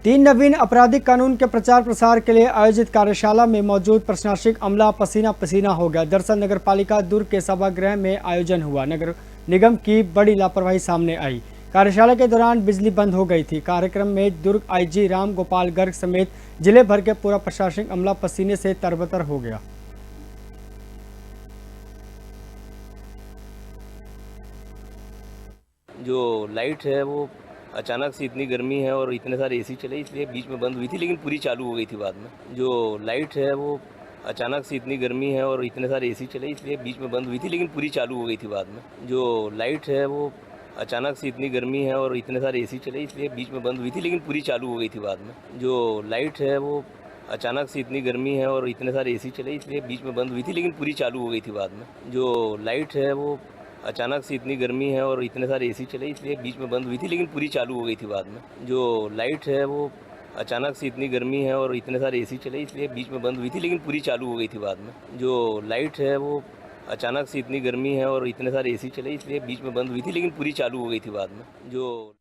तीन नवीन आपराधिक कानून के प्रचार प्रसार के लिए आयोजित कार्यशाला में मौजूद प्रशासनिक अमला पसीना पसीना हो गया। दरअसल नगर पालिका दुर्ग के सभागृह में आयोजन हुआ। नगर निगम की बड़ी लापरवाही सामने आई। कार्यशाला के दौरान बिजली बंद हो गई थी। कार्यक्रम में दुर्ग आईजी राम गोपाल गर्ग समेत जिले भर के पूरा प्रशासनिक अमला पसीने से तरबतर हो गया। जो लाइट है वो अचानक से इतनी गर्मी है और इतने सारे एसी चले, इसलिए बीच में बंद हुई थी, लेकिन पूरी चालू हो गई थी बाद में। जो लाइट है वो अचानक से इतनी गर्मी है और इतने सारे एसी चले, इसलिए बीच में बंद हुई थी, लेकिन पूरी चालू हो गई थी बाद में। जो लाइट है वो अचानक से इतनी गर्मी है और इतने सारे एसी चले, इसलिए बीच में बंद हुई थी, लेकिन पूरी चालू हो गई थी बाद में। जो लाइट है वो अचानक से इतनी गर्मी है और इतने सारे एसी चले, इसलिए बीच में बंद हुई थी, लेकिन पूरी चालू हो गई थी बाद में। जो लाइट है वो अचानक से इतनी गर्मी है और इतने सारे एसी चले, इसलिए बीच में बंद हुई थी, लेकिन पूरी चालू हो गई थी बाद में। जो लाइट है वो अचानक से इतनी गर्मी है और इतने सारे एसी चले, इसलिए बीच में बंद हुई थी, लेकिन पूरी चालू हो गई थी बाद में। जो लाइट है वो अचानक से इतनी गर्मी है और इतने सारे एसी चले, इसलिए बीच में बंद हुई थी, लेकिन पूरी चालू हो गई थी बाद में। जो